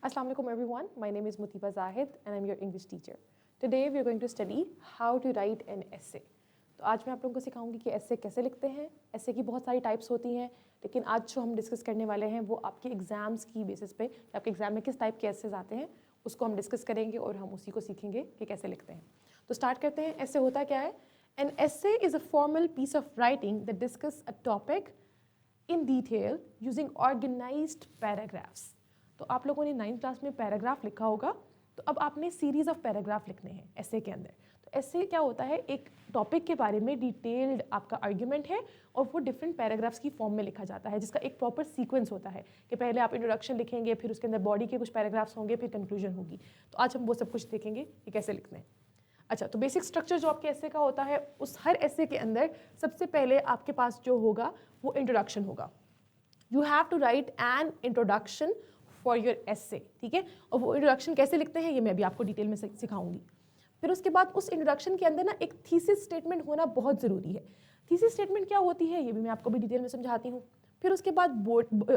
Assalamualaikum everyone. My name is Mutiba Zahid and I'm your English teacher. Today we are going to study how to write an essay. तो आज मैं आप लोगों को सिखाऊंगी कि essay कैसे लिखते हैं. essay की बहुत सारी टाइप्स होती हैं, लेकिन आज जो हम डिस्कस करने वाले हैं वो आपके एग्जाम्स की बेसिस पे कि आपके एग्जाम में किस टाइप के essays आते हैं उसको हम डिस्कस करेंगे और हम उसी को सीखेंगे कि कैसे लिखते हैं. तो स्टार्ट करते हैं. essay होता क्या है? An essay is a formal piece of writing that discuss a topic in detail using organized paragraphs. तो आप लोगों ने 9th क्लास में पैराग्राफ लिखा होगा, तो अब आपने सीरीज ऑफ पैराग्राफ लिखने हैं एसे के अंदर. तो एसे क्या होता है? एक टॉपिक के बारे में डिटेल्ड आपका आर्ग्यूमेंट है और वो डिफरेंट पैराग्राफ्स की फॉर्म में लिखा जाता है, जिसका एक प्रॉपर सीक्वेंस होता है कि पहले आप इंट्रोडक्शन लिखेंगे, फिर उसके अंदर बॉडी के कुछ पैराग्राफ्स होंगे, फिर कंक्लूजन होगी. तो आज हम वो सब कुछ देखेंगे कि कैसे लिखते हैं. अच्छा, तो बेसिक स्ट्रक्चर जो आपके एसे का होता है, उस हर एसे के अंदर सबसे पहले आपके पास जो होगा वो इंट्रोडक्शन होगा. You have to write an introduction for your essay, ठीक है. और वो इंट्रोडक्शन कैसे लिखते हैं ये मैं अभी आपको डिटेल में सिखाऊंगी. फिर उसके बाद उस इंट्रोडक्शन के अंदर ना एक थीसिस स्टेटमेंट होना बहुत ज़रूरी है. थीसिस स्टेटमेंट क्या होती है ये भी मैं आपको भी डिटेल में समझाती हूँ. फिर उसके बाद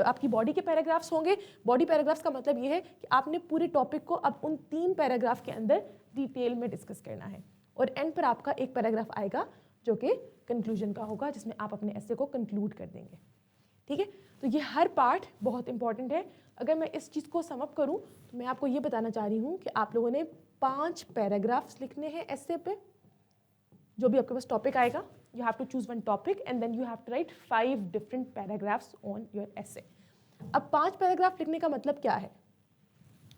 आपकी बॉडी के पैराग्राफ्स होंगे. बॉडी पैराग्राफ्स का मतलब ये है कि आपने पूरे टॉपिक को अब उन 3 पैराग्राफ के अंदर डिटेल में डिस्कस करना है. और एंड पर आपका एक पैराग्राफ आएगा जो कि कंक्लूजन का होगा, जिसमें आप अपने एसे को कंक्लूड कर देंगे, ठीक है. तो ये हर पार्ट बहुत इंपॉर्टेंट है. अगर मैं इस चीज़ को सम अप करूँ तो मैं आपको ये बताना चाह रही हूँ कि आप लोगों ने 5 पैराग्राफ्स लिखने हैं एसे पे. जो भी आपके पास टॉपिक आएगा, you have to choose one topic and then you have to write 5 different paragraphs on your essay. अब 5 पैराग्राफ लिखने का मतलब क्या है?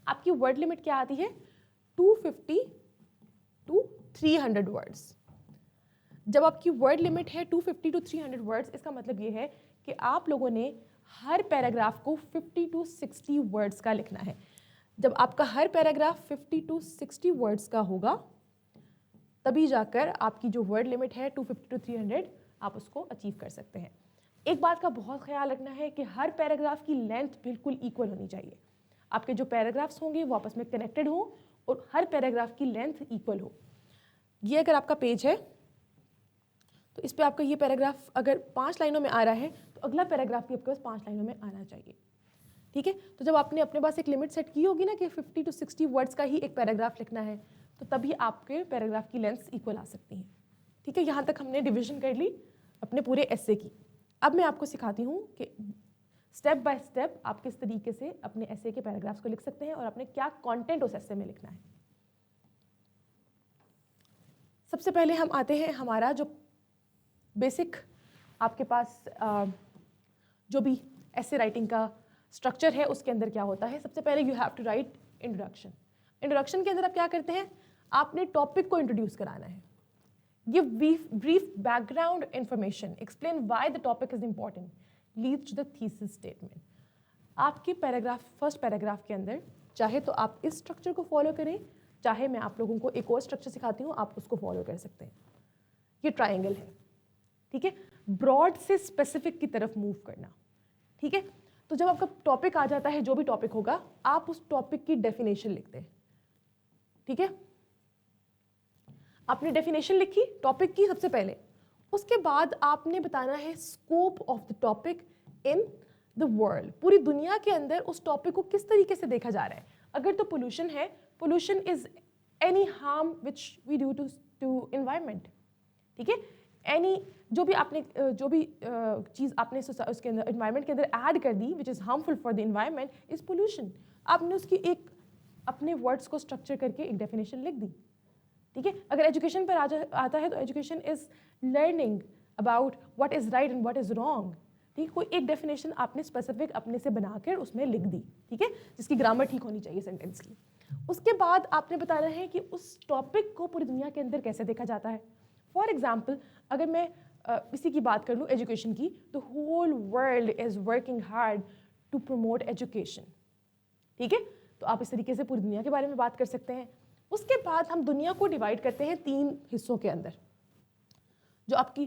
आपकी वर्ड लिमिट क्या आती है? 250 टू 300 वर्ड्स. जब आपकी वर्ड लिमिट है 250 टू 300 वर्ड्स, इसका मतलब ये है कि आप लोगों ने हर पैराग्राफ को 50 टू 60 वर्ड्स का लिखना है. जब आपका हर पैराग्राफ 50 टू 60 वर्ड्स का होगा, तभी जाकर आपकी जो वर्ड लिमिट है 250 टू 300 आप उसको अचीव कर सकते हैं. एक बात का बहुत ख्याल रखना है कि हर पैराग्राफ की लेंथ बिल्कुल इक्वल होनी चाहिए. आपके जो पैराग्राफ्स होंगे वो आपस में कनेक्टेड हो और हर पैराग्राफ की लेंथ इक्वल हो. ये अगर आपका पेज है तो इस पे आपका ये पैराग्राफ अगर 5 लाइनों में आ रहा है तो अगला पैराग्राफ भी आपके पास 5 लाइनों में आना चाहिए, ठीक है. तो जब आपने अपने पास एक लिमिट सेट की होगी ना कि 50 टू 60 वर्ड्स का ही एक पैराग्राफ लिखना है, तो तभी आपके पैराग्राफ की लेंथ इक्वल आ सकती हैं, ठीक है. यहाँ तक हमने डिवीजन कर ली अपने पूरे एसे की. अब मैं आपको सिखाती हूँ कि स्टेप बाय स्टेप आप किस तरीके से अपने एसे के पैराग्राफ्स को लिख सकते हैं और आपने क्या कॉन्टेंट उस एसे में लिखना है. सबसे पहले हम आते हैं हमारा जो बेसिक आपके पास जो भी एसे राइटिंग का स्ट्रक्चर है उसके अंदर क्या होता है. सबसे पहले you have to write introduction. Introduction के अंदर आप क्या करते हैं? आपने टॉपिक को इंट्रोड्यूस कराना है. Give brief background information, explain why the topic is important, leads to the thesis statement. आपके पैराग्राफ फर्स्ट पैराग्राफ के अंदर चाहे तो आप इस स्ट्रक्चर को फॉलो करें, चाहे मैं आप लोगों को एक और स्ट्रक्चर सिखाती हूँ, आप उसको फॉलो कर सकते हैं. ये ट्राइंगल है, ठीक है. ब्रॉड से स्पेसिफिक की तरफ मूव करना, ठीक है. तो जब आपका टॉपिक आ जाता है, जो भी टॉपिक होगा, आप उस टॉपिक की डेफिनेशन लिखते हैं, ठीक है. आपने डेफिनेशन लिखी टॉपिक की सबसे पहले. उसके बाद आपने बताना है scope of the topic in the world. पूरी दुनिया के अंदर उस टॉपिक को किस तरीके से देखा जा रहा है. अगर तो पोल्यूशन है, pollution is any harm which we do to environment, ठीक है. एनी जो भी चीज़ आपने उसके अंदर एनवायरनमेंट के अंदर ऐड कर दी which is harmful for the environment is pollution. आपने उसकी एक अपने वर्ड्स को स्ट्रक्चर करके एक डेफिनेशन लिख दी, ठीक है. अगर एजुकेशन पर आता है तो education is learning about what is right and what is wrong, ठीक है. कोई एक डेफिनेशन आपने स्पेसिफिक अपने से बनाकर उसमें लिख दी, ठीक है, जिसकी ग्रामर ठीक होनी चाहिए सेंटेंस की. उसके बाद आपने बताना है कि उस टॉपिक को पूरी दुनिया के अंदर कैसे देखा जाता है. फॉर एग्जाम्पल, अगर मैं इसी की बात कर लूँ एजुकेशन की, तो whole world is working hard to promote education, ठीक है. तो आप इस तरीके से पूरी दुनिया के बारे में बात कर सकते हैं. उसके बाद हम दुनिया को डिवाइड करते हैं 3 हिस्सों के अंदर. जो आपकी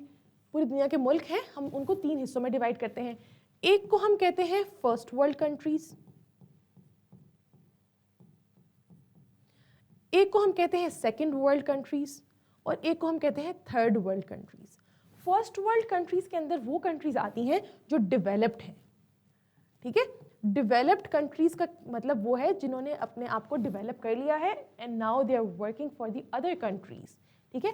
पूरी दुनिया के मुल्क हैं, हम उनको 3 हिस्सों में डिवाइड करते हैं. एक को हम कहते हैं फर्स्ट वर्ल्ड कंट्रीज, एक को हम कहते हैं सेकेंड वर्ल्ड कंट्रीज और एक को हम कहते हैं third world countries. First world countries के अंदर वो कंट्रीज आती हैं जो डेवलप्ड हैं, ठीक है. डेवलप्ड कंट्रीज का मतलब वो है जिन्होंने अपने आप को डेवलप कर लिया है and now they are working for the other countries, ठीक है।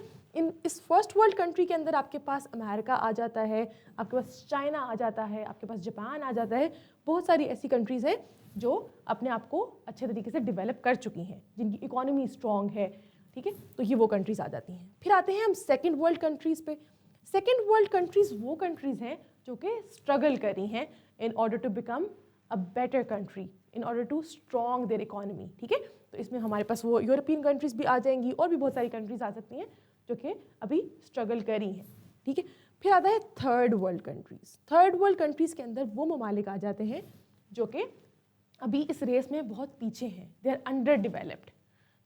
इस फर्स्ट वर्ल्ड कंट्री के अंदर आपके पास अमेरिका आ जाता है, आपके पास चाइना आ जाता है, आपके पास जापान आ जाता है, बहुत सारी ऐसी कंट्रीज़ हैं जो अपने आप को अच्छे तरीके से डेवलप कर चुकी हैं, जिनकी इकोनॉमी स्ट्रॉन्ग है, ठीक है। तो ये वो कंट्रीज़ आ जाती हैं। फिर आते हैं हम सेकेंड वर्ल्ड कंट्रीज़ पे। सेकेंड वर्ल्ड कंट्रीज़ वो कंट्रीज़ हैं जो कि स्ट्रगल कर रही हैं in order to become a better country, in order to strong their economy, ठीक है। तो इसमें हमारे पास वो यूरोपियन कंट्रीज़ भी आ जाएंगी और भी बहुत सारी कंट्रीज़ आ सकती हैं जो कि अभी स्ट्रगल कर रही हैं, ठीक है। फिर आता है third world countries. Third world countries के अंदर वो ममालिक आ जाते हैं जो कि अभी इस रेस में बहुत पीछे हैं, दे आर अंडर डेवलप्ड,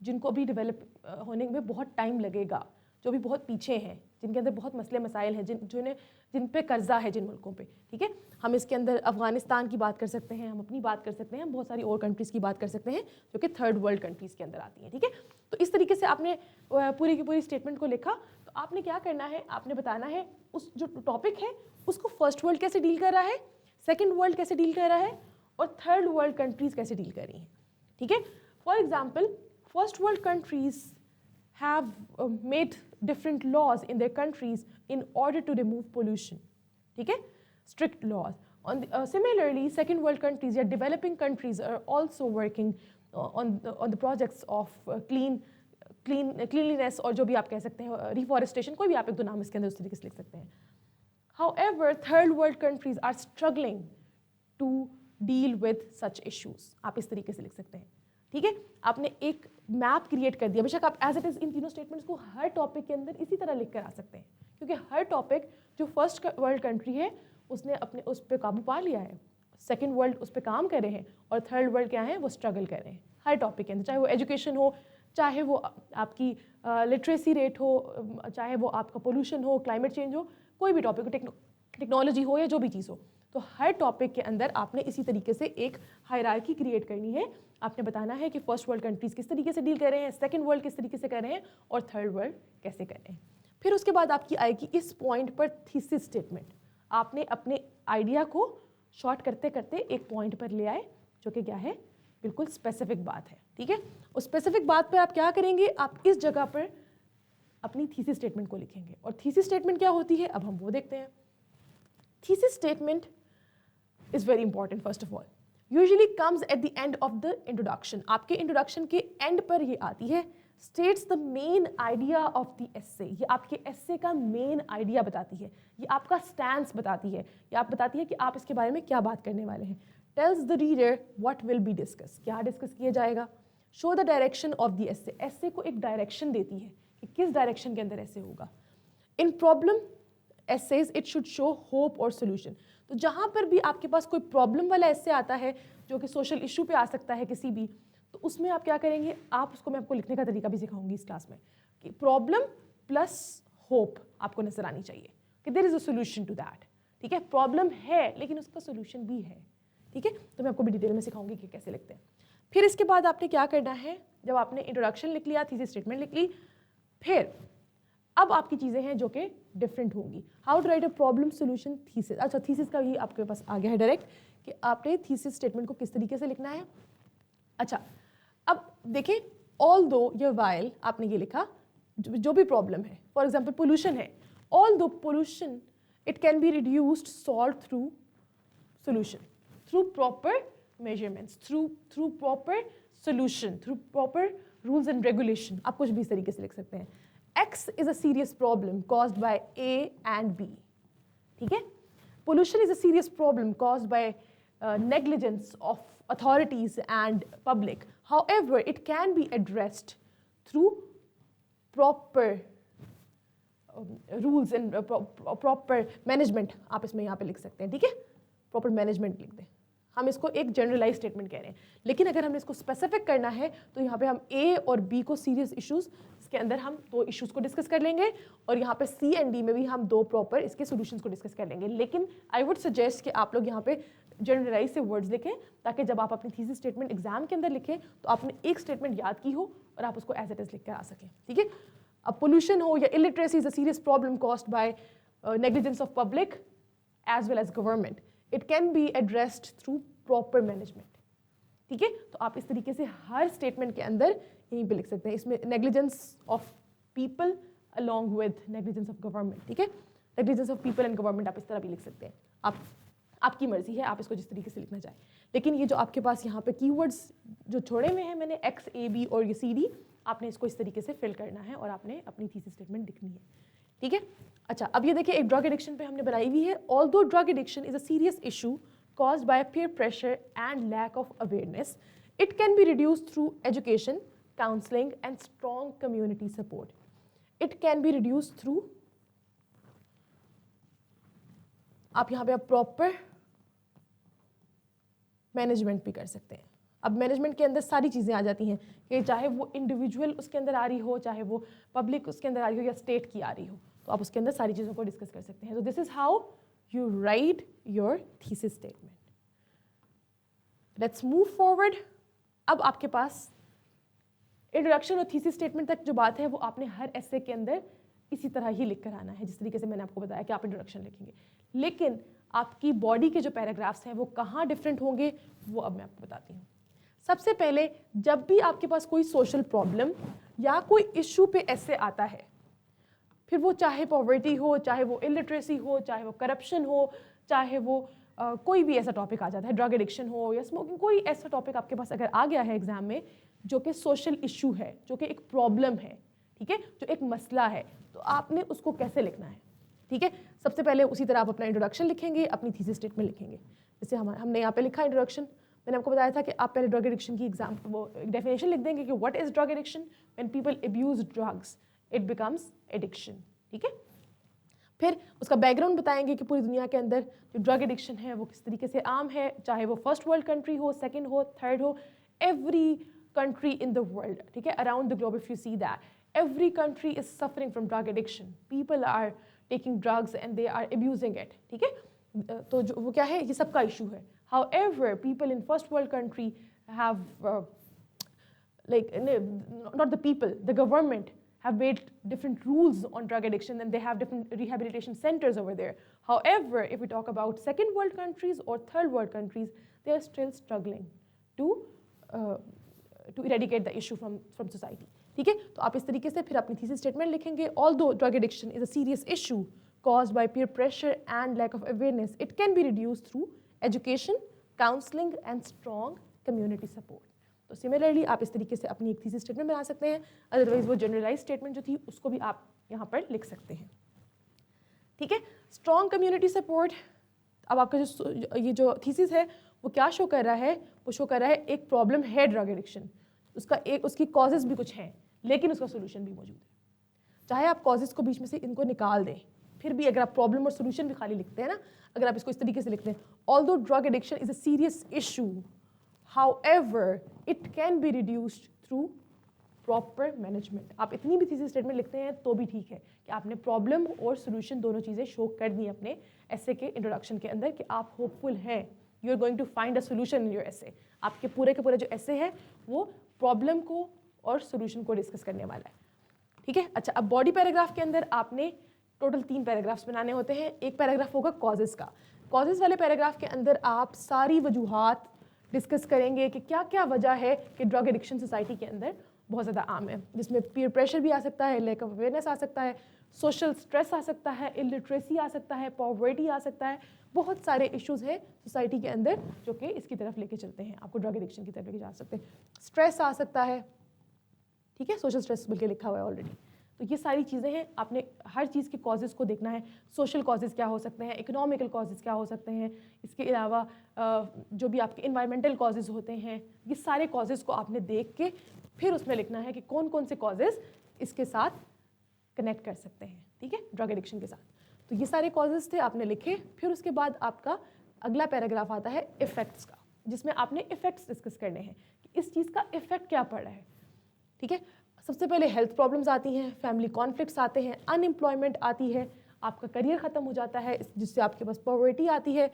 जिनको अभी डेवलप होने में बहुत टाइम लगेगा, जो भी बहुत पीछे हैं, जिनके अंदर बहुत मसले मसाइल हैं, जिन पे कर्जा है जिन मुल्कों पे, ठीक है। हम इसके अंदर अफगानिस्तान की बात कर सकते हैं, हम अपनी बात कर सकते हैं, हम बहुत सारी और कंट्रीज़ की बात कर सकते हैं जो कि थर्ड वर्ल्ड कंट्रीज़ के अंदर आती हैं, ठीक है। तो इस तरीके से आपने पूरी की पूरी स्टेटमेंट को लिखा। तो आपने क्या करना है, आपने बताना है उस जो टॉपिक है उसको फर्स्ट वर्ल्ड कैसे डील कर रहा है, सेकेंड वर्ल्ड कैसे डील कर रहा है और थर्ड वर्ल्ड कंट्रीज़ कैसे डील कर रही हैं, ठीक है। For example, first world countries have made different laws in their countries in order to remove pollution, ठीक है, strict laws. Similarly, second world countries या developing countries are also working on the projects of cleanliness और जो भी आप कह सकते हैं, reforestation, कोई भी आप एक दो नाम इसके अंदर उस तरीके से लिख सकते हैं. However, third world countries are struggling to deal with such issues. आप इस तरीके से लिख सकते हैं, ठीक है। आपने एक मैप क्रिएट कर दिया, बेशक आप एज इट इज इन तीनों स्टेटमेंट्स को हर टॉपिक के अंदर इसी तरह लिख कर आ सकते हैं, क्योंकि हर टॉपिक जो फर्स्ट वर्ल्ड कंट्री है उसने अपने उस पर काबू पा लिया है, सेकंड वर्ल्ड उस पर काम कर रहे हैं और थर्ड वर्ल्ड क्या है वो स्ट्रगल कर रहे हैं हर टॉपिक के अंदर, चाहे वो एजुकेशन हो, चाहे वो आपकी लिटरेसी रेट हो, चाहे वो आपका पोल्यूशन हो, क्लाइमेट चेंज हो, कोई भी टॉपिक हो, टेक्नोलॉजी हो या जो भी चीज़ हो। तो हर टॉपिक के अंदर आपने इसी तरीके से एक हायरार्की क्रिएट करनी है। आपने बताना है कि फर्स्ट वर्ल्ड कंट्रीज़ किस तरीके से डील कर रहे हैं, सेकंड वर्ल्ड किस तरीके से कर रहे हैं और थर्ड वर्ल्ड कैसे कर रहे हैं। फिर उसके बाद आपकी आएगी इस पॉइंट पर थीसिस स्टेटमेंट। आपने अपने आइडिया को शॉर्ट करते करते एक पॉइंट पर ले आए जो कि क्या है, बिल्कुल स्पेसिफिक बात है, ठीक है। उस स्पेसिफिक बात पर आप क्या करेंगे, आप इस जगह पर अपनी थीसिस स्टेटमेंट को लिखेंगे। और थीसिस स्टेटमेंट क्या होती है अब हम वो देखते हैं। Thesis statement is very important first of all. Usually comes at the end of the introduction. आपके इंट्रोडक्शन के एंड पर ये आती है। States the main idea of the essay. ये आपके essay का मेन आइडिया बताती है, ये आपका स्टैंस बताती है, ये आप बताती है कि आप इसके बारे में क्या बात करने वाले हैं। Tells the reader what will be discussed. क्या डिस्कस किया जाएगा। Show the direction of the essay. essay को एक डायरेक्शन देती है कि किस डायरेक्शन के अंदर ऐसे होगा। In problem essays it should show hope or solution. तो जहाँ पर भी आपके पास कोई प्रॉब्लम वाला ऐसे आता है जो कि सोशल इशू पे आ सकता है किसी भी, तो उसमें आप क्या करेंगे, आप उसको मैं आपको लिखने का तरीका भी सिखाऊंगी इस क्लास में कि प्रॉब्लम प्लस होप आपको नजर आनी चाहिए कि there is a solution to that, ठीक है। प्रॉब्लम है लेकिन उसका सोल्यूशन भी है, ठीक है। तो मैं आपको भी डिटेल में सिखाऊंगी कि कैसे लिखते हैं। फिर इसके बाद आपने क्या करना है, जब आपने इंट्रोडक्शन लिख लिया, थीसिस स्टेटमेंट लिख ली, फिर अब आपकी चीज़ें हैं जो कि डिफरेंट होंगी। How to write a problem solution thesis. अच्छा, थीसिस का ये आपके पास आ गया है डायरेक्ट कि आपने थीसिस स्टेटमेंट को किस तरीके से लिखना है। अच्छा, अब देखें, ऑल दो ये वाइल आपने ये लिखा जो भी प्रॉब्लम है, फॉर एग्जाम्पल पोल्यूशन है, ऑल दो pollution it can be reduced solve through solution, through proper measurements, through proper solution, through proper rules and regulation. आप कुछ भी इस तरीके से लिख सकते हैं। X is a serious problem caused by A and B. ठीक है? Pollution is a serious problem caused by negligence of authorities and public. However, it can be addressed through proper rules and proper management. आप इसमें यहाँ पे लिख सकते हैं, ठीक है? Proper management लिख दें। हम इसको एक जनरलाइज स्टेटमेंट कह रहे हैं, लेकिन अगर हमने इसको स्पेसिफिक करना है तो यहाँ पे हम ए और बी को सीरियस इश्यूज, इसके अंदर हम दो इश्यूज को डिस्कस कर लेंगे और यहाँ पे सी एंड डी में भी हम दो प्रॉपर इसके सॉल्यूशंस को डिस्कस कर लेंगे। लेकिन आई वुड सजेस्ट कि आप लोग यहाँ पे जनरलाइज से वर्ड्स लिखें ताकि जब आप अपनी थीसिस स्टेटमेंट एग्जाम के अंदर लिखें तो आपने एक स्टेटमेंट याद की हो और आप उसको एज इट इज लिख कर आ सकें, ठीक है। अब पोल्यूशन हो या illiteracy is a serious problem caused by negligence of public as well as government. It can be addressed through proper management. ठीक है, तो आप इस तरीके से हर स्टेटमेंट के अंदर यहीं पे लिख सकते हैं। इसमें negligence of people along with negligence of government, ठीक है, negligence of people and government आप इस तरह भी लिख सकते हैं। आपकी मर्जी है, आप इसको जिस तरीके से लिखना चाहें। लेकिन ये जो आपके पास यहाँ पे कीवर्ड्स जो छोड़े हुए हैं मैंने X, A, B और ये CD, आपने इसको इस तरीके से फिल करना है और आपने अपनी थीसिस स्टेटमेंट लिखनी है। ठीक है, अच्छा अब ये देखिए एक ड्रग एडिक्शन पे हमने बनाई हुई है। Although drug addiction is a serious issue caused by peer pressure and lack of awareness, it can be reduced through education, counseling and strong community support. It can be reduced through, आप यहाँ पे आप proper management भी कर सकते हैं। अब management के अंदर सारी चीज़ें आ जाती हैं कि चाहे वो इंडिविजुअल उसके अंदर आ रही हो, चाहे वो पब्लिक उसके अंदर आ रही हो या स्टेट की आ रही हो, तो आप उसके अंदर सारी चीज़ों को डिस्कस कर सकते हैं। तो this is how you write your thesis statement. Let's move forward. अब आपके पास इंट्रोडक्शन और थीसिस स्टेटमेंट तक जो बात है वो आपने हर एसे के अंदर इसी तरह ही लिख कर आना है, जिस तरीके से मैंने आपको बताया कि आप इंट्रोडक्शन लिखेंगे। लेकिन आपकी बॉडी के जो पैराग्राफ्स हैं वो कहाँ डिफरेंट होंगे वो अब मैं आपको बताती हूँ। सबसे पहले जब भी आपके पास कोई सोशल प्रॉब्लम या कोई इशू पे एसे आता है, फिर वो चाहे पॉवर्टी हो, चाहे वो इलिटरेसी हो, चाहे वो करप्शन हो, चाहे वो कोई भी ऐसा टॉपिक आ जाता है, ड्रग एडिक्शन हो या स्मोकिंग, कोई ऐसा टॉपिक आपके पास अगर आ गया है एग्जाम में जो कि सोशल इशू है, जो कि एक प्रॉब्लम है, ठीक है, जो एक मसला है, तो आपने उसको कैसे लिखना है। ठीक है, सबसे पहले उसी तरह आप अपना इंट्रोडक्शन लिखेंगे, अपनी थीसिस स्टेटमेंट लिखेंगे। जैसे हमने यहाँ पे लिखा इंट्रोडक्शन, मैंने आपको बताया था कि आप पहले ड्रग एडिक्शन की एग्जाम वो डेफिनेशन लिख देंगे कि what is drug addiction, when people abuse drugs it becomes addiction. ठीक है, फिर उसका बैकग्राउंड बताएंगे कि पूरी दुनिया के अंदर जो ड्रग एडिक्शन है वो किस तरीके से आम है, चाहे वो फर्स्ट वर्ल्ड कंट्री हो, सेकंड हो, थर्ड हो, every country in the world, ठीक है, around the globe if you see that every country is suffering from drug addiction, people are taking drugs and they are abusing it. ठीक है, तो जो वो क्या है, ये सबका इशू है। However people in first world country have like not the people, the government have made different rules on drug addiction and they have different rehabilitation centers over there. However, if we talk about second world countries or third world countries, they are still struggling to eradicate the issue from society. ठीक है, तो आप इस तरीके से फिर अपनी thesis statement लिखेंगे। Although drug addiction is a serious issue caused by peer pressure and lack of awareness, it can be reduced through education, counseling and strong community support. तो सिमिलरली आप इस तरीके से अपनी एक थीसिस स्टेटमेंट बना सकते हैं। अदरवाइज वो जनरलाइज स्टेटमेंट जो थी उसको भी आप यहाँ पर लिख सकते हैं। ठीक है, स्ट्रॉन्ग कम्युनिटी सपोर्ट। अब आपका ये जो थीसिस है वो क्या शो कर रहा है, वो शो कर रहा है एक प्रॉब्लम है ड्रग एडिक्शन, उसकी कॉजेज भी कुछ हैं लेकिन उसका सोल्यूशन भी मौजूद है। चाहे आप कॉजेज को बीच में से इनको निकाल दें, फिर भी अगर आप प्रॉब्लम और सोल्यूशन भी खाली लिखते हैं ना, अगर आप इसको इस तरीके से लिखते हैं, although drug addiction is a serious issue, however it can be reduced through proper management। आप इतनी भी थीसिस स्टेटमेंट लिखते हैं तो भी ठीक है कि आपने प्रॉब्लम और सोल्यूशन दोनों चीज़ें शो कर दी अपने एसे के इंट्रोडक्शन के अंदर कि आप होपफुल हैं, you are going to find a solution in your essay. आपके पूरे के पूरे जो एसे है वो प्रॉब्लम को और सोल्यूशन को डिस्कस करने वाला है। ठीक है, अच्छा अब बॉडी पैराग्राफ के अंदर आपने टोटल 3 पैराग्राफ्स बनाने होते हैं। एक पैराग्राफ होगा कॉजेज़ का। कॉजेज़ वाले पैराग्राफ के अंदर आप सारी वजूहात डिस्कस करेंगे कि क्या क्या वजह है कि ड्रग एडिक्शन सोसाइटी के अंदर बहुत ज़्यादा आम है, जिसमें पीयर प्रेशर भी आ सकता है, लैक ऑफ अवेयरनेस आ सकता है, सोशल स्ट्रेस आ सकता है, इलिटरेसी आ सकता है, पॉवर्टी आ सकता है, बहुत सारे इश्यूज हैं सोसाइटी के अंदर जो कि इसकी तरफ लेके चलते हैं, आपको ड्रग एडिक्शन की तरफ लेके जा सकते हैं। स्ट्रेस आ सकता है, ठीक है, सोशल स्ट्रेस बल्कि लिखा हुआ है ऑलरेडी। तो ये सारी चीज़ें हैं, आपने हर चीज़ के कॉजेज़ को देखना है। सोशल कॉजेज़ क्या हो सकते हैं, इकोनॉमिकल कॉजेज़ क्या हो सकते हैं, इसके अलावा जो भी आपके इन्वायरमेंटल कॉजेज़ होते हैं, ये सारे कॉजेज़ को आपने देख के फिर उसमें लिखना है कि कौन कौन से कॉजेज़ इसके साथ कनेक्ट कर सकते हैं, ठीक है, ड्रग एडिक्शन के साथ। तो ये सारे कॉजेज़ थे, आपने लिखे। फिर उसके बाद आपका अगला पैराग्राफ आता है इफ़ेक्ट्स का, जिसमें आपने इफ़ेक्ट्स डिस्कस करने हैं कि इस चीज़ का इफ़ेक्ट क्या पड़ रहा है। ठीक है, सबसे पहले हेल्थ प्रॉब्लम्स आती हैं, फैमिली कॉन्फ्लिक्ट्स आते हैं, अनएम्प्लॉयमेंट आती है, आपका करियर ख़त्म हो जाता है, जिससे आपके पास पॉवर्टी आती है,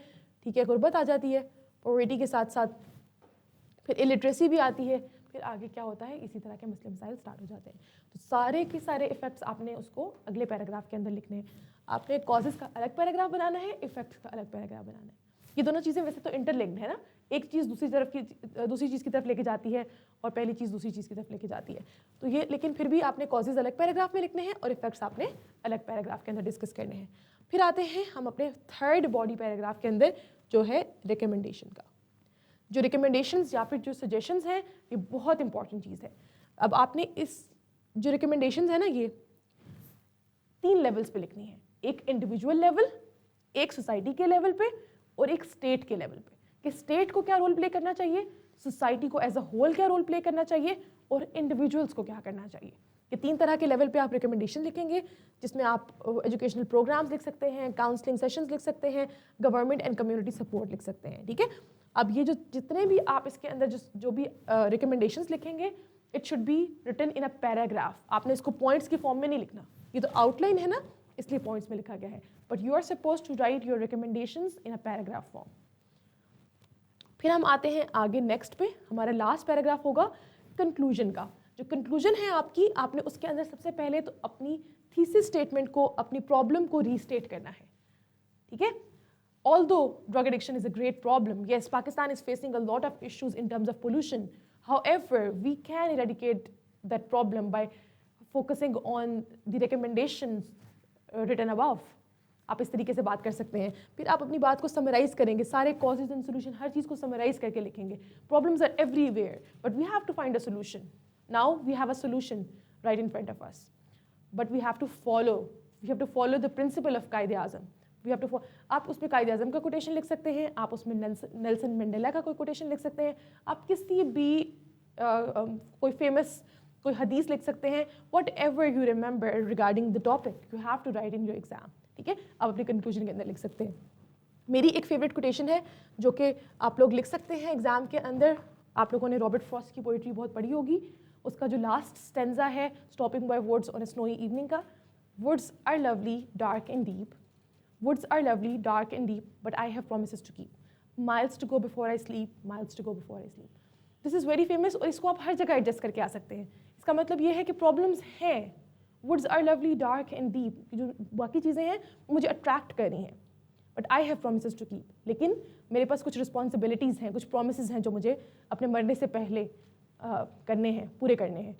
ठीक है, गुर्बत आ जाती है, पॉवर्टी के साथ साथ फिर इलिटरेसी भी आती है, फिर आगे क्या होता है, इसी तरह के मसले मसाइल स्टार्ट हो जाते हैं। तो सारे के सारे इफेक्ट्स आपने उसको अगले पैराग्राफ के अंदर लिखने हैं। आपने कॉजेज़ का अलग पैराग्राफ बनाना है, इफेक्ट्स का अलग पैराग्राफ बनाना है। ये दोनों चीज़ें वैसे तो इंटरलिंक्ड है ना, एक चीज़ दूसरी चीज़ की तरफ लेके जाती है और पहली चीज़ दूसरी चीज़ की तरफ लेके जाती है। तो ये, लेकिन फिर भी आपने कॉजेज़ अलग पैराग्राफ में लिखने हैं और इफेक्ट्स आपने अलग पैराग्राफ के अंदर डिस्कस करने हैं। फिर आते हैं हम अपने थर्ड बॉडी पैराग्राफ के अंदर, जो है रिकमेंडेशन का। जो रिकमेंडेशंस या फिर जो सजेशंस हैं, ये बहुत इंपॉर्टेंट चीज़ है। अब आपने इस जो रिकमेंडेशंस है ना, ये 3 लेवल्स पे लिखनी है। एक इंडिविजुअल लेवल, एक सोसाइटी के लेवल पे और एक स्टेट के लेवल पे, कि स्टेट को क्या रोल प्ले करना चाहिए, सोसाइटी को एज अ होल क्या रोल प्ले करना चाहिए और इंडिविजुअल्स को क्या करना चाहिए। ये 3 तरह के लेवल पे आप रिकमेंडेशन लिखेंगे, जिसमें आप एजुकेशनल प्रोग्राम्स लिख सकते हैं, काउंसलिंग सेशंस लिख सकते हैं, गवर्नमेंट एंड कम्युनिटी सपोर्ट लिख सकते हैं। ठीक है, अब ये जो जितने भी आप इसके अंदर जो भी रिकमेंडेशंस लिखेंगे, it should be written in a paragraph. आपने इसको पॉइंट्स की फॉर्म में नहीं लिखना, ये तो आउटलाइन है ना, इसलिए पॉइंट्स में लिखा गया है, but you are suppose to write your recommendations in a paragraph form. फिर हम आते हैं आगे नेक्स्ट पे, हमारा लास्ट पैराग्राफ होगा कंक्लूजन का। जो कंक्लूजन है आपकी, आपने उसके अंदर सबसे पहले तो अपनी थीसिस स्टेटमेंट को, अपनी प्रॉब्लम को रीस्टेट करना है। ठीक है, although drug addiction is a great problem, yes, Pakistan is facing a lot of issues in terms of pollution. However, we can eradicate that problem by focusing on the recommendations written above. आप इस तरीके से बात कर सकते हैं। फिर आप अपनी बात को समराइज करेंगे, सारे कॉजेज एंड सोल्यूशन, हर चीज़ को समराइज करके लिखेंगे। Problems are everywhere but we have to find a solution. Now we have a solution right in front of us, but we have to follow the principle of Quaid-e Azam. We have to आप उसमें कायदे आज़म का quotation लिख सकते हैं, आप उसमें Nelson Mandela का कोई कोटेशन लिख सकते हैं, आप किसी भी कोई फेमस कोई हदीस लिख सकते हैं। Whatever you remember regarding the topic, you have to write in your exam. ठीक है, आप अपनी कंक्लूजन के अंदर लिख सकते हैं। मेरी एक फेवरेट कोटेशन है जो कि आप लोग लिख सकते हैं एग्जाम के अंदर। आप लोगों ने रॉबर्ट फ्रॉस्ट की पोइट्री बहुत पढ़ी होगी, उसका जो लास्ट स्टेंजा है stopping by woods on a snowy evening का, woods are lovely dark and deep, woods are lovely dark and deep, but I have promises to keep, miles to go before I sleep, miles to go before I sleep. This is very famous और इसको आप हर जगह adjust करके आ सकते हैं। इसका मतलब ये है कि प्रॉब्लम्स हैं, woods are lovely dark and deep, जो बाकी चीज़ें हैं मुझे अट्रैक्ट कर रही हैं, but I have promises to keep, लेकिन मेरे पास कुछ रिस्पॉन्सिबिलिटीज़ हैं, कुछ प्रोमिस हैं जो मुझे अपने मरने से पहले करने हैं, पूरे करने हैं।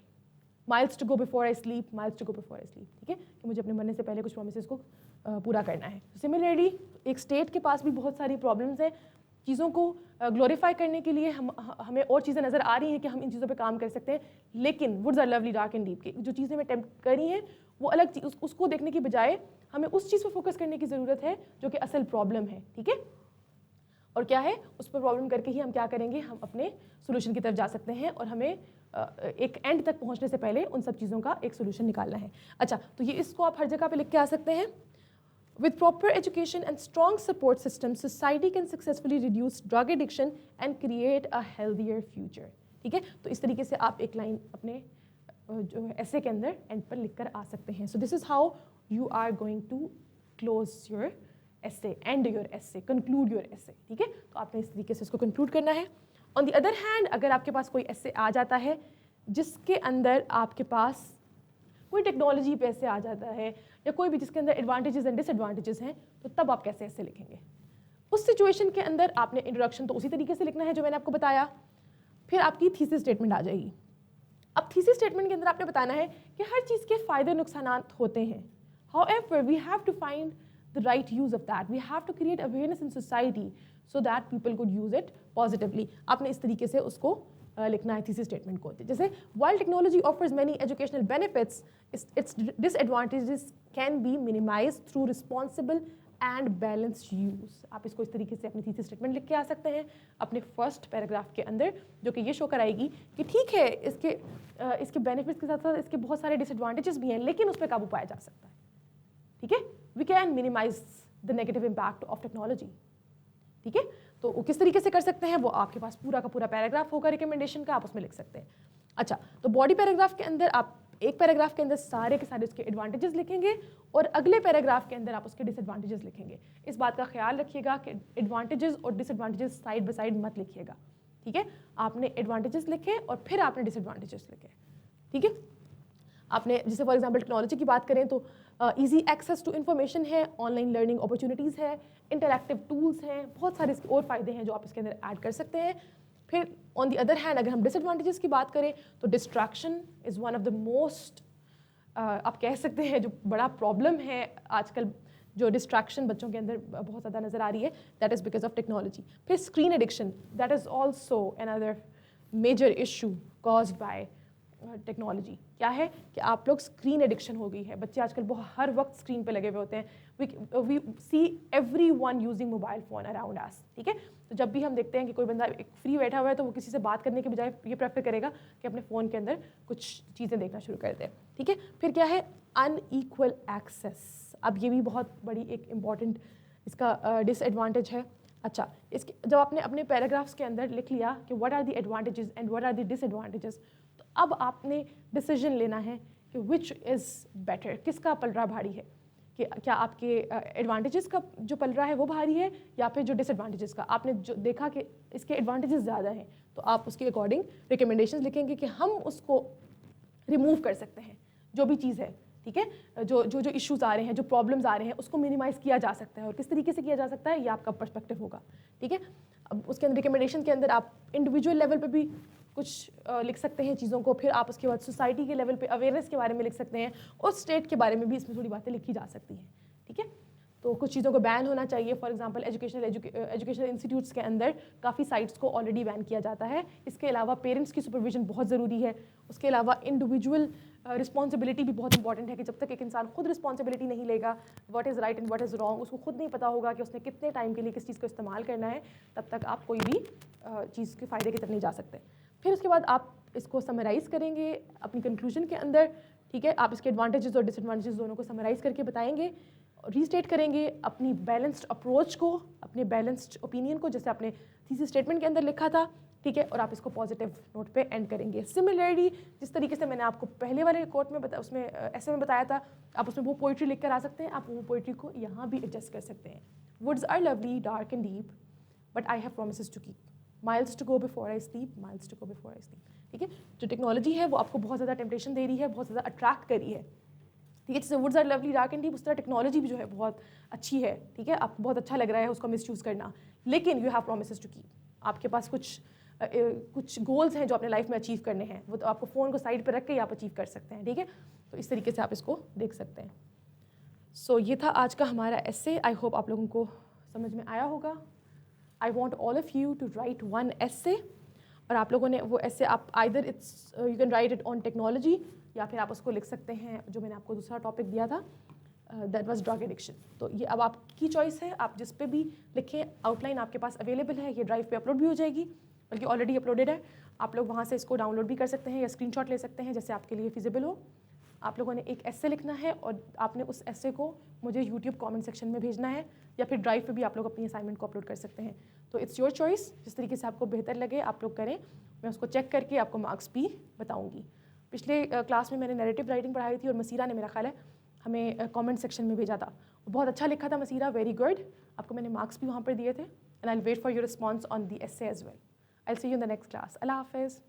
Miles to go before I sleep, miles to go before I sleep. ठीक है, कि मुझे अपने मरने से पहले कुछ प्रोमिस को पूरा करना है। सिमिलरली एक स्टेट के पास भी बहुत सारी प्रॉब्लम्स हैं, चीज़ों को ग्लोरीफाई करने के लिए हमें और चीज़ें नज़र आ रही हैं कि हम इन चीज़ों पे काम कर सकते हैं, लेकिन woods are lovely dark and deep, जो चीज़ें हमें टेम्प्ट करी हैं वो अलग चीज़, उसको देखने की बजाय हमें उस चीज़ पर फोकस करने की ज़रूरत है जो कि असल प्रॉब्लम है। ठीक है, और क्या है, उस पर प्रॉब्लम करके ही हम क्या करेंगे, हम अपने सोल्यूशन की तरफ जा सकते हैं और हमें एक एंड तक पहुंचने से पहले उन सब चीज़ों का एक सोल्यूशन निकालना है। अच्छा, तो ये इसको आप हर जगह पे लिख के आ सकते हैं। With proper education and strong support system, society can successfully reduce drug addiction and create a healthier future. ठीक है, तो इस तरीके से आप एक लाइन अपने जो ऐसे के अंदर एंड पर लिख कर आ सकते हैं। So this is how you are going to close your essay, end your essay, conclude your essay. ठीक है, तो आपने इस तरीके से इसको conclude करना है। On the other hand, अगर आपके पास कोई essay आ जाता है जिसके अंदर आपके पास कोई टेक्नोलॉजी पे ऐसे आ जाता है या कोई भी जिसके अंदर एडवांटेजेस एंड डिसएडवांटेजेस हैं, तो तब आप कैसे ऐसे लिखेंगे। उस सिचुएशन के अंदर आपने इंट्रोडक्शन तो उसी तरीके से लिखना है जो मैंने आपको बताया, फिर आपकी थीसिस स्टेटमेंट आ जाएगी। अब थीसिस स्टेटमेंट के अंदर आपने बताना है कि हर चीज़ के फ़ायदे नुकसान होते हैं, however we have to find the right use of that, we have to create awareness in society so that people could use it positively. आपने इस तरीके से उसको लिखना है थीसिस स्टेटमेंट को। जैसे while technology offers many educational benefits, its disadvantages can be minimized through responsible and balanced use. आप इसको इस तरीके से अपनी थीसिस स्टेटमेंट लिख के आ सकते हैं अपने फर्स्ट पैराग्राफ के अंदर, जो कि ये शो कराएगी कि ठीक है इसके बेनिफिट्स के साथ साथ इसके बहुत सारे डिसएडवांटेजेस भी हैं, लेकिन उस पर काबू पाया जा सकता है। ठीक है, we can minimise the negative impact of technology. ठीक है, तो वो किस तरीके से कर सकते हैं, वो आपके पास पूरा का पूरा पैराग्राफ होगा रिकमेंडेशन का, आप उसमें लिख सकते हैं। अच्छा, तो बॉडी पैराग्राफ के अंदर आप एक पैराग्राफ के अंदर सारे के सारे उसके एडवांटेजेस लिखेंगे और अगले पैराग्राफ के अंदर आप उसके डिसएडवांटेजेस लिखेंगे। इस बात का ख्याल रखिएगा कि एडवांटेजेस और डिसएडवांटेजेस साइड बाय साइड मत लिखिएगा। ठीक है, आपने एडवांटेजेस लिखे और फिर आपने डिसएडवांटेजेस लिखे। ठीक है, आपने जैसे फॉर एग्जांपल टेक्नोलॉजी की बात करें तो ईजी एक्सेस टू इन्फॉर्मेशन है, ऑनलाइन लर्निंग अपॉर्चुनिटीज़ है, इंटरैक्टिव टूल्स हैं, बहुत सारे इसके और फ़ायदे हैं जो आप इसके अंदर ऐड कर सकते हैं। फिर ऑन द अदर हैंड अगर हम डिसएडवांटेजेस की बात करें तो distraction is one of the most आप कह सकते हैं जो बड़ा प्रॉब्लम है आजकल, जो डिस्ट्रैक्शन बच्चों के अंदर बहुत ज़्यादा नज़र आ रही है, that is because of technology. फिर screen addiction, that is also another major issue caused by technology. क्या है कि आप लोग स्क्रीन एडिक्शन हो गई है, बच्चे आजकल बहुत हर वक्त स्क्रीन पे लगे हुए होते हैं। We see everyone using mobile phone around us, ठीक है। तो जब भी हम देखते हैं कि कोई बंदा फ्री बैठा हुआ है तो वो किसी से बात करने के बजाय ये प्रेफर करेगा कि अपने फ़ोन के अंदर कुछ चीज़ें देखना शुरू कर दे, ठीक है। फिर क्या है, अनईक्वल एक्सेस। अब ये भी बहुत बड़ी एक इम्पॉर्टेंट इसका डिसएडवांटेज है। अच्छा, इसके जब आपने अपने पैराग्राफ्स के अंदर लिख लिया कि what are the advantages and what are the disadvantages, तो अब आपने डिसीजन लेना है कि विच इज़ बेटर, किसका पलड़ा भारी है, कि क्या आपके एडवांटेजेस का जो पल रहा है वो भारी है या फिर जो डिसएडवांटेजेस का। आपने जो देखा कि इसके एडवांटेजेस ज़्यादा हैं तो आप उसके अकॉर्डिंग रिकमेंडेशंस लिखेंगे कि हम उसको रिमूव कर सकते हैं, जो भी चीज़ है, ठीक है। जो जो जो इश्यूज़ आ रहे हैं, जो प्रॉब्लम्स आ रहे हैं, उसको मिनिमाइज़ किया जा सकता है, और किस तरीके से किया जा सकता है ये आपका पर्सपेक्टिव होगा, ठीक है। अब उसके अंदर रिकमेंडेशन के अंदर आप इंडिविजुअल लेवल पे भी कुछ लिख सकते हैं चीज़ों को, फिर आप उसके बाद सोसाइटी के लेवल पे अवेयरनेस के बारे में लिख सकते हैं, और स्टेट के बारे में भी इसमें थोड़ी बातें लिखी जा सकती हैं, ठीक है। तो कुछ चीज़ों को बैन होना चाहिए, फॉर एग्जांपल एजुकेशनल इंस्टीट्यूट्स के अंदर काफ़ी साइट्स को ऑलरेडी बैन किया जाता है। इसके अलावा पेरेंट्स की सुपरविजन बहुत ज़रूरी है। उसके अलावा इंडिविजुअल रिस्पॉन्सिबिलिटी भी बहुत इंपॉर्टेंट है कि जब तक एक इंसान खुद रिस्पॉन्सिबिलिटी नहीं लेगा, what is right and what is wrong, उसको खुद नहीं पता होगा कि उसने कितने टाइम के लिए किस चीज़ को इस्तेमाल करना है, तब तक आप कोई भी चीज़ के फ़ायदे की तरफ नहीं जा सकते। फिर उसके बाद आप इसको समराइज़ करेंगे अपनी कंक्लूजन के अंदर, ठीक है। आप इसके एडवांटेजेस और डिसएडवांटेजेस दोनों को समराइज़ करके बताएंगे, रीस्टेट करेंगे अपनी बैलेंस्ड अप्रोच को, अपने बैलेंस्ड ओपिनियन को, जैसे आपने थीसिस स्टेटमेंट के अंदर लिखा था, ठीक है। और आप इसको पॉजिटिव नोट पे एंड करेंगे। सिमिलरली जिस तरीके से मैंने आपको पहले वाले कोट में उसमें ऐसे में बताया था, आप उसमें वो पोइट्री लिख कर आ सकते हैं, आप वो पोइट्री को यहाँ भी एडजस्ट कर सकते हैं। Woods are lovely dark and deep but I have promises to keep, miles to go before I sleep, miles to go before I sleep, ठीक है। जो टेक्नोलॉजी है वो आपको बहुत ज़्यादा टेम्पटेशन दे रही है, बहुत ज़्यादा अट्रैक्ट कर रही है, ठीक है। जैसे woods are lovely dark and deep, उस तरह टेक्नोलॉजी भी जो है बहुत अच्छी है, ठीक है। आपको बहुत अच्छा लग रहा है उसको मिसयूज़ करना, लेकिन you have promises to keep. आपके पास कुछ गोल्स हैं जो अपने लाइफ में अचीव करने हैं, वो तो आपको फ़ोन को साइड पर रख के ही आप अचीव कर सकते हैं, ठीक है। तो इस तरीके से आप इसको देख सकते हैं। सो ये था आज का हमारा एसे। आई होप आप लोगों को समझ में आया होगा। I want all of you to write one essay, और आप लोगों ने वो एसे आप either it's you can write it on technology, या फिर आप उसको लिख सकते हैं जो मैंने आपको दूसरा टॉपिक दिया था, दैट वाज ड्रग एडिक्शन। तो ये अब आपकी चॉइस है, आप जिस पे भी लिखें। आउटलाइन आपके पास अवेलेबल है, ये ड्राइव पे अपलोड भी हो जाएगी, बल्कि ऑलरेडी अपलोडेड है। आप लोग वहाँ से इसको डाउनलोड भी कर सकते हैं या स्क्रीनशॉट ले सकते हैं, जैसे आपके लिए फिजिबल हो। आप लोगों ने एक एसे लिखना है और आपने उस एसे को मुझे यूट्यूब कमेंट सेक्शन में भेजना है, या फिर ड्राइव पे भी आप लोग अपनी असाइनमेंट को अपलोड कर सकते हैं। तो इट्स योर चॉइस, जिस तरीके से आपको बेहतर लगे आप लोग करें। मैं उसको चेक करके आपको मार्क्स भी बताऊँगी। पिछले क्लास में मैंने नैरेटिव राइटिंग पढ़ाई थी और मसीरा ने, मेरा ख्याल है, हमें कमेंट सेक्शन में भेजा था। बहुत अच्छा लिखा था मसीरा, वेरी गुड। आपको मैंने मार्क्स भी वहाँ पर दिए थे। And I will wait for your response on the essay as well. I will see you in the next class. अल्लाह हाफिज़।